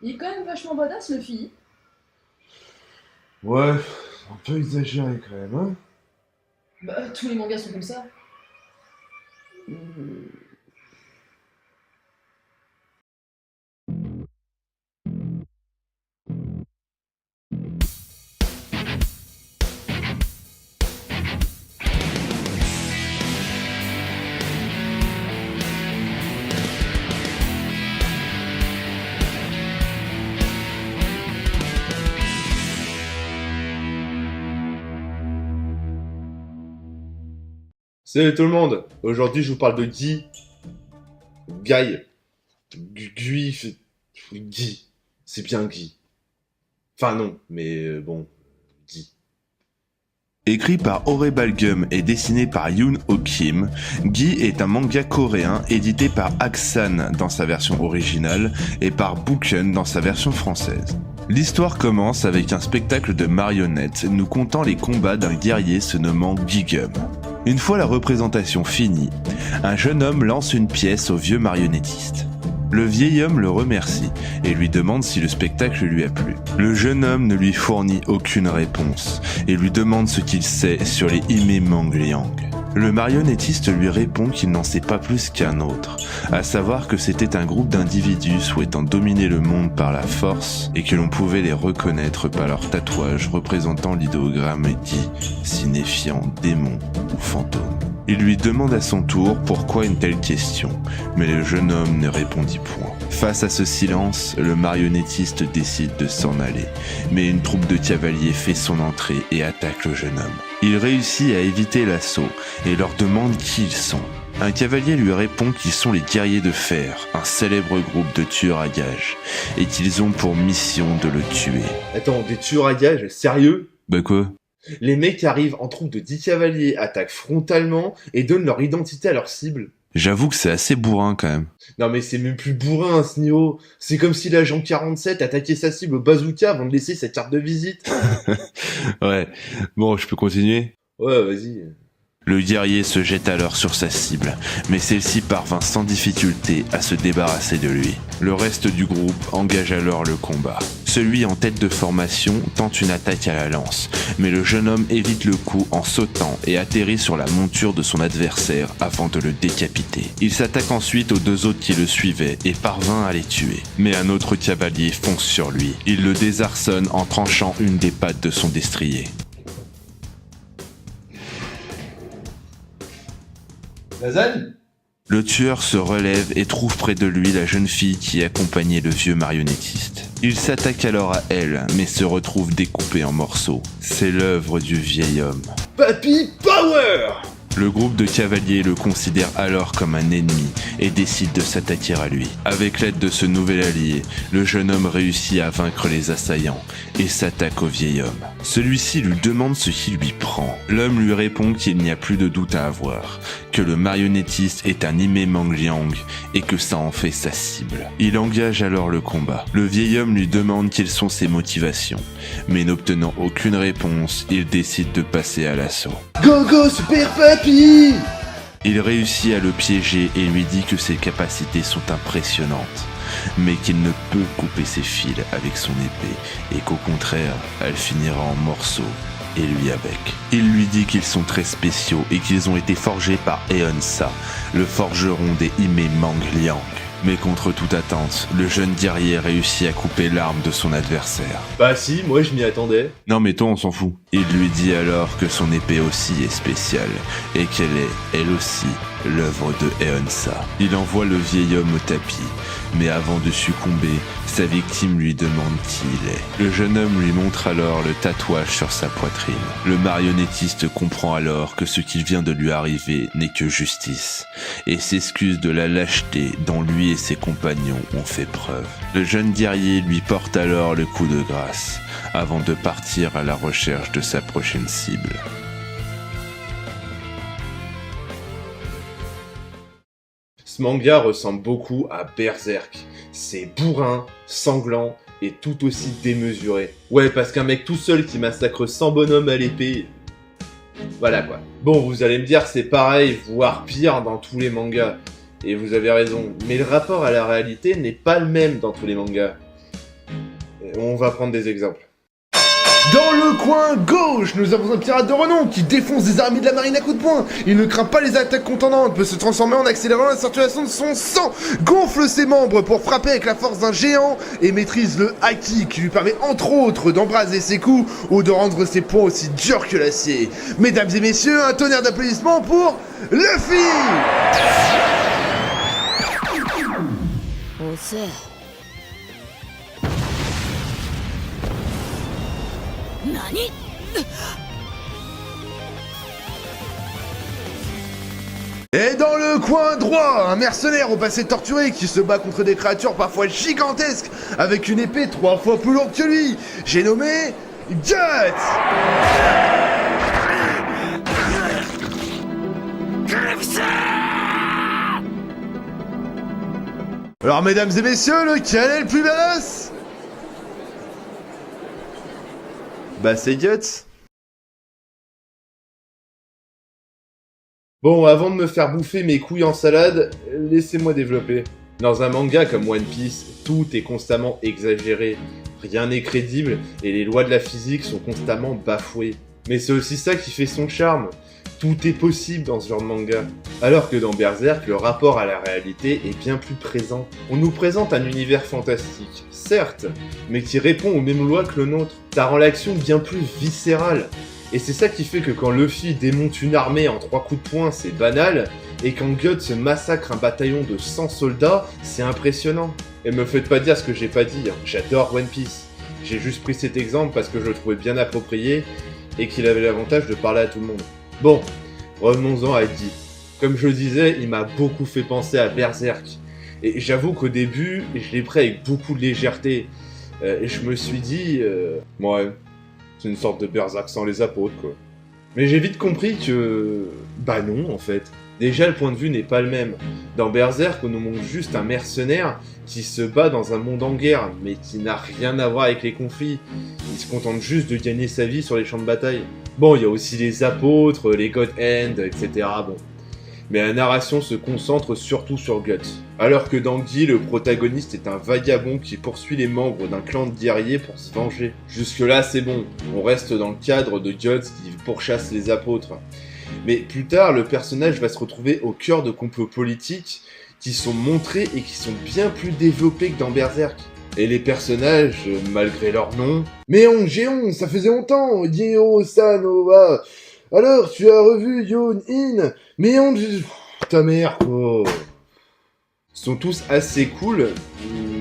Il est quand même vachement badass, le fille. Ouais, un peu exagéré quand même, hein. Bah, tous les mangas sont comme ça. Salut tout le monde. Aujourd'hui, je vous parle de Guy. Guy. Guy. C'est bien Guy. Enfin non, mais bon, Guy. Écrit par Orebalgum et dessiné par Yoon Ho Kim, Guy est un manga coréen édité par Aksan dans sa version originale et par Booken dans sa version française. L'histoire commence avec un spectacle de marionnettes nous contant les combats d'un guerrier se nommant Guigum. Une fois la représentation finie, un jeune homme lance une pièce au vieux marionnettiste. Le vieil homme le remercie et lui demande si le spectacle lui a plu. Le jeune homme ne lui fournit aucune réponse et lui demande ce qu'il sait sur les Ime Mangliang. Le marionnettiste lui répond qu'il n'en sait pas plus qu'un autre, à savoir que c'était un groupe d'individus souhaitant dominer le monde par la force et que l'on pouvait les reconnaître par leurs tatouages représentant l'idéogramme dit, signifiant démon ou fantôme. Il lui demande à son tour pourquoi une telle question, mais le jeune homme ne répondit point. Face à ce silence, le marionnettiste décide de s'en aller, mais une troupe de cavaliers fait son entrée et attaque le jeune homme. Il réussit à éviter l'assaut et leur demande qui ils sont. Un cavalier lui répond qu'ils sont les guerriers de fer, un célèbre groupe de tueurs à gages, et qu'ils ont pour mission de le tuer. Attends, des tueurs à gages, sérieux? Bah quoi? Les mecs arrivent en troupe de 10 cavaliers, attaquent frontalement et donnent leur identité à leur cible. J'avoue que c'est assez bourrin quand même. Non mais c'est même plus bourrin à ce niveau. C'est comme si l'agent 47 attaquait sa cible au bazooka avant de laisser sa carte de visite. Ouais, bon, je peux continuer? Ouais, vas-y. Le guerrier se jette alors sur sa cible, mais celle-ci parvint sans difficulté à se débarrasser de lui. Le reste du groupe engage alors le combat. Celui en tête de formation tente une attaque à la lance, mais le jeune homme évite le coup en sautant et atterrit sur la monture de son adversaire avant de le décapiter. Il s'attaque ensuite aux deux autres qui le suivaient et parvint à les tuer. Mais un autre cavalier fonce sur lui. Il le désarçonne en tranchant une des pattes de son destrier. Lasagne? Le tueur se relève et trouve près de lui la jeune fille qui accompagnait le vieux marionnettiste. Il s'attaque alors à elle, mais se retrouve découpé en morceaux. C'est l'œuvre du vieil homme. Papy Power! Le groupe de cavaliers le considère alors comme un ennemi et décide de s'attaquer à lui. Avec l'aide de ce nouvel allié, le jeune homme réussit à vaincre les assaillants et s'attaque au vieil homme. Celui-ci lui demande ce qui lui prend. L'homme lui répond qu'il n'y a plus de doute à avoir, que le marionnettiste est un Ime Mangliang et que ça en fait sa cible. Il engage alors le combat. Le vieil homme lui demande quelles sont ses motivations, mais n'obtenant aucune réponse, il décide de passer à l'assaut. Go go super papy! Il réussit à le piéger et lui dit que ses capacités sont impressionnantes, mais qu'il ne peut couper ses fils avec son épée et qu'au contraire, elle finira en morceaux, et lui avec. Il lui dit qu'ils sont très spéciaux et qu'ils ont été forgés par Eonsa, le forgeron des Ime Mangliang. Mais contre toute attente, le jeune guerrier réussit à couper l'arme de son adversaire. Bah si, moi je m'y attendais. Non mais toi on s'en fout. Il lui dit alors que son épée aussi est spéciale et qu'elle est, elle aussi, l'œuvre de Eonsa. Il envoie le vieil homme au tapis, mais avant de succomber, sa victime lui demande qui il est. Le jeune homme lui montre alors le tatouage sur sa poitrine. Le marionnettiste comprend alors que ce qui vient de lui arriver n'est que justice, et s'excuse de la lâcheté dont lui et ses compagnons ont fait preuve. Le jeune guerrier lui porte alors le coup de grâce, avant de partir à la recherche de sa prochaine cible. Ce manga ressemble beaucoup à Berserk. C'est bourrin, sanglant et tout aussi démesuré. Ouais, parce qu'un mec tout seul qui massacre 100 bonhommes à l'épée... Voilà quoi. Bon, vous allez me dire que c'est pareil, voire pire dans tous les mangas. Et vous avez raison, mais le rapport à la réalité n'est pas le même dans tous les mangas. On va prendre des exemples. Dans le coin gauche, nous avons un pirate de renom qui défonce des armées de la marine à coups de poing. Il ne craint pas les attaques contendantes, peut se transformer en accélérant la circulation de son sang, gonfle ses membres pour frapper avec la force d'un géant et maîtrise le haki qui lui permet entre autres d'embraser ses coups ou de rendre ses poings aussi durs que l'acier. Mesdames et messieurs, un tonnerre d'applaudissements pour Luffy! Et dans le coin droit, un mercenaire au passé torturé qui se bat contre des créatures parfois gigantesques avec une épée 3 fois plus lourde que lui. J'ai nommé Guts. Alors mesdames et messieurs, lequel est le plus badass? Bah c'est Guts. Bon, avant de me faire bouffer mes couilles en salade, laissez-moi développer. Dans un manga comme One Piece, tout est constamment exagéré, rien n'est crédible et les lois de la physique sont constamment bafouées. Mais c'est aussi ça qui fait son charme. Tout est possible dans ce genre de manga. Alors que dans Berserk, le rapport à la réalité est bien plus présent. On nous présente un univers fantastique, certes, mais qui répond aux mêmes lois que le nôtre. Ça rend l'action bien plus viscérale. Et c'est ça qui fait que quand Luffy démonte une armée en 3 coups de poing, c'est banal, et quand Guts massacre un bataillon de 100 soldats, c'est impressionnant. Et me faites pas dire ce que j'ai pas dit, hein. J'adore One Piece. J'ai juste pris cet exemple parce que je le trouvais bien approprié, et qu'il avait l'avantage de parler à tout le monde. Bon, revenons-en à Eddie. Comme je le disais, il m'a beaucoup fait penser à Berserk. Et j'avoue qu'au début, je l'ai pris avec beaucoup de légèreté. Et je me suis dit... ouais, c'est une sorte de Berserk sans les apôtres, quoi. Mais j'ai vite compris que... bah non, en fait. Déjà, le point de vue n'est pas le même. Dans Berserk, on nous montre juste un mercenaire qui se bat dans un monde en guerre, mais qui n'a rien à voir avec les conflits. Il se contente juste de gagner sa vie sur les champs de bataille. Bon, il y a aussi les apôtres, les God Hand, etc. Bon. Mais la narration se concentre surtout sur Guts. Alors que dans Guy, le protagoniste est un vagabond qui poursuit les membres d'un clan de guerriers pour se venger. Jusque là, c'est bon. On reste dans le cadre de Guts qui pourchasse les apôtres. Mais plus tard, le personnage va se retrouver au cœur de complots politiques qui sont montrés et qui sont bien plus développés que dans Berserk. Et les personnages, malgré leur nom... Méon, Géon, ça faisait longtemps, Yeo, Sanoa... Alors, tu as revu Yoon-in, Méon, ta mère, quoi... sont tous assez cool,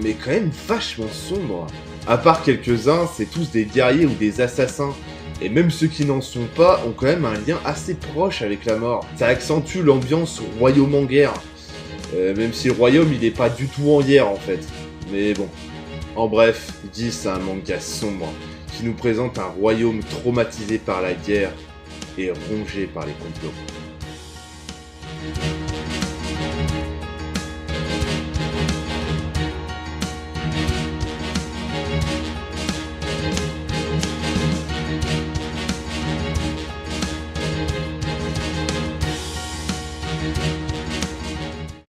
mais quand même vachement sombres. À part quelques-uns, c'est tous des guerriers ou des assassins. Et même ceux qui n'en sont pas ont quand même un lien assez proche avec la mort. Ça accentue l'ambiance royaume en guerre. Même si le royaume il est pas du tout en guerre en fait. Mais bon. En bref, Guy c'est un manga sombre qui nous présente un royaume traumatisé par la guerre et rongé par les complots.